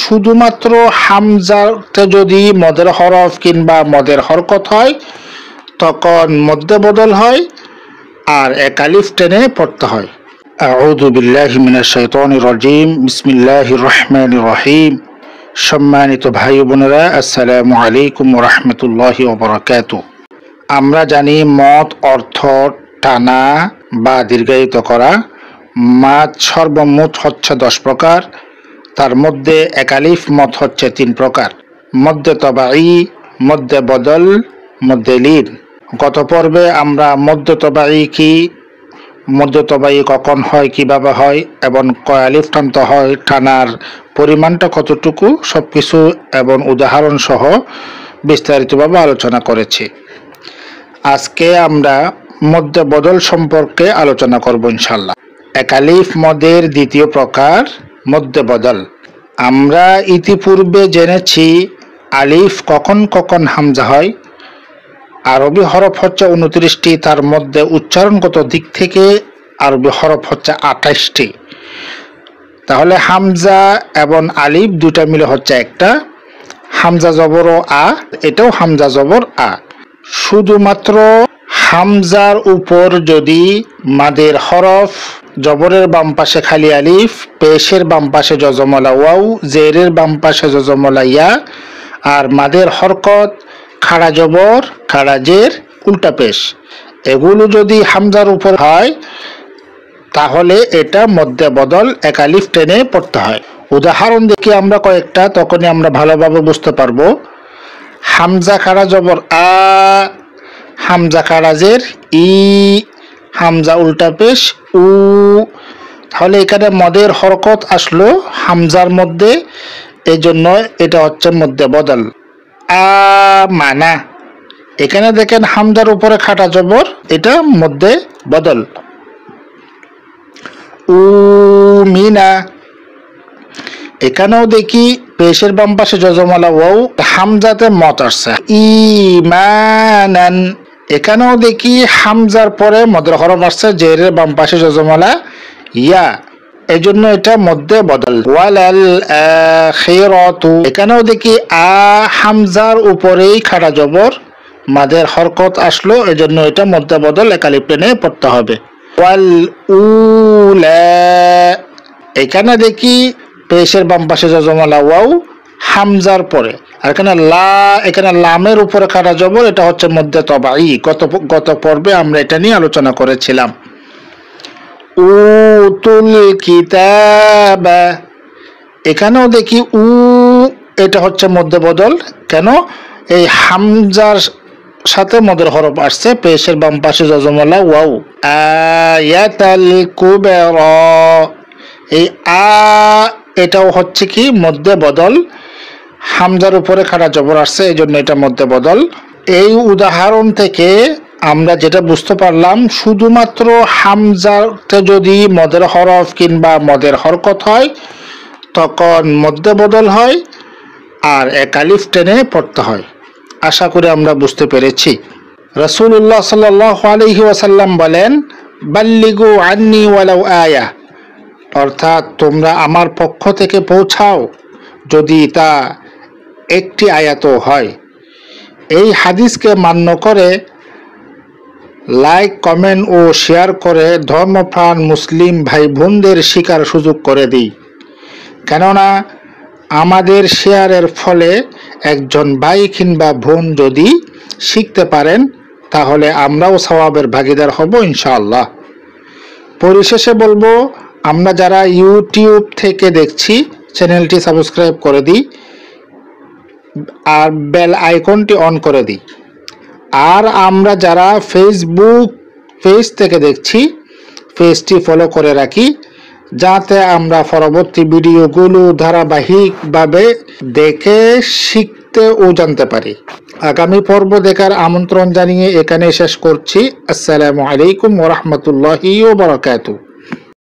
শুধুমাত্র হামজাতে যদি মদের হরফ কিংবা মদের হরকত হয় তখন মধ্যে বদল হয় আর এক আলিফ টেনে পড়তে হয়। আউযু বিল্লাহি মিনাশ শাইতানির রাজিম। বিসমিল্লাহির রহমানির রহিম। সম্মানিত ভাই বোনেরা, আসসালামু আলাইকুম ওয়া রাহমাতুল্লাহি ওয়া বারাকাতুহু। আমরা জানি মদ অর্থ টানা বা দীর্ঘায়িত করা। মাদ সর্বমোট হচ্ছে 10 প্রকার, তার মধ্যে একালিফ মদ হচ্ছে 3 প্রকার: মধ্যে তবাই, মধ্যে বদল, মধ্যে লীন। গত পর্বে আমরা মধ্যে তবাই কি, মধ্যে তবাই কখন হয়, কিভাবে হয় এবং কয় আলিফ টানতে হয়, টানার পরিমাণটা কতটুকু, সবকিছু এবং উদাহরণ সহ বিস্তারিতভাবে আলোচনা করেছি। আজকে আমরা মধ্যে বদল সম্পর্কে আলোচনা করব ইনশাল্লাহ। একালিফ মদের দ্বিতীয় প্রকার মধ্যে বদল। আমরা ইতিপূর্বে জেনেছি আলিফ কখন কখন হামজা হয়। আরবি হরফ হচ্ছে 29টি, তার মধ্যে উচ্চারণগত দিক থেকে আরবি হরফ হচ্ছে 28টি। তাহলে হামজা এবং আলিফ দুটা মিলে হচ্ছে একটা। হামজা জবর ও আ, এটাও হামজা জবর আ। শুধুমাত্র হামজার উপর যদি মাদের হরফ, জবরের বাম পাশে খালি আলিফ, পেশের বাম পাশে জজমলা ওয়াও, জেরের বাম পাশে জজমলা ইয়া, আর মাদের হরকত খাড়া জবর, খাড়া জের, উল্টা পেশ, এগুলো যদি হামজার উপর হয় তাহলে এটা মধ্যে বদল এক আলিফ টেনে পড়তে হয়। উদাহরণ দেখি আমরা কয়েকটা, তখনই আমরা ভালোভাবে বুঝতে পারবো। হামজা খাড়া জবর আ, হামজা খাড়া জের ই, হামজা উল্টা পেশ উ। তাহলে এখানে মদের হরকত আসলো হামজার মধ্যে, এই জন্য এটা হচ্ছে মধ্যে বদল। আ মানা, এখানে দেখেন হামজার উপরে খাটা জবর, এটা মধ্যে বদল। উ মিনা, এখানেও দেখি পেশের বাম পাশে জজমলা ওয়াও, হামজাতে মত আসছে। ইমানান, এখানেও দেখি হামজার পরে মদের হরফ আসছে, জেরের বাম পাশে জজমলা ইয়া, এই জন্য এটা মধ্যে বদল। ওয়ালাল আখিরাতু, এখানেও দেখি আ হামজার উপরেই খাড়া জবর, মাদের হরকত আসলো, এই জন্য এটা মধ্যে বদল এক আলিফ টেনে পড়তে হবে। ওয়াল উলা, এখানে দেখি পেশের বাম পাশে জজমলা ওয়াও, হামজার পরে, আর এখানে লামের উপরে খাড়া জবর, এটা হচ্ছে মধ্যে তবাই। গত পর্বে আমরা এটা নিয়ে আলোচনা করেছিলাম। উতুল কিতাবা, এখানেও দেখি উ, এটা হচ্ছে মধ্যে বদল। কেন? এই হামজার সাথে মদের হরফ আসছে, পেশের বাম পাশে জজমলা ওয়াও। আয়াতাল কুবরা, এই আ এটাও হচ্ছে কি মধ্যে বদল, হামজার উপরে খাড়া জবর আসছে, এই জন্য এটা মধ্যে বদল। এই উদাহরণ থেকে আমরা যেটা বুঝতে পারলাম, শুধুমাত্র হামজাতে যদি মদের হরফ কিংবা মদের হরকত হয় তখন মধ্যে বদল হয় আর এক আলিফ টেনে পড়তে হয়। আশা করি আমরা বুঝতে পেরেছি। রাসূলুল্লাহ সাল্লাল্লাহু আলাইহি ওয়াসাল্লাম বলেন, বাল্লিগু আন্নি ওয়ালাউ আয়া, অর্থাৎ তোমরা আমার পক্ষ থেকে পৌঁছাও যদি তা একটি আয়াতও হয়। এই হাদিসকে মান্য করে লাইক, কমেন্ট ও শেয়ার করে ধর্মপ্রাণ মুসলিম ভাই বোনদের শিকার সুযোগ করে দিই। কেননা আমাদের শেয়ারের ফলে একজন ভাই কিংবা বোন যদি শিখতে পারেন তাহলে আমরাও সওয়াবের ভাগীদার হব ইনশাআল্লাহ। পরিশেষে বলবো, আমরা যারা ইউটিউব থেকে দেখছি চ্যানেলটি সাবস্ক্রাইব করে দিই আর বেল আইকনটি অন করে দিই। আর আমরা যারা ফেসবুক পেজ থেকে দেখছি পেজটি ফলো করে রাখি, যাতে আমরা পরবর্তী ভিডিওগুলো ধারাবাহিকভাবে দেখে শিখতে ও জানতে পারি। আগামী পর্ব দেখার আমন্ত্রণ জানিয়ে এখানে শেষ করছি। আসসালামু আলাইকুম ওয়া রাহমাতুল্লাহি ওয়া বারাকাতুহু।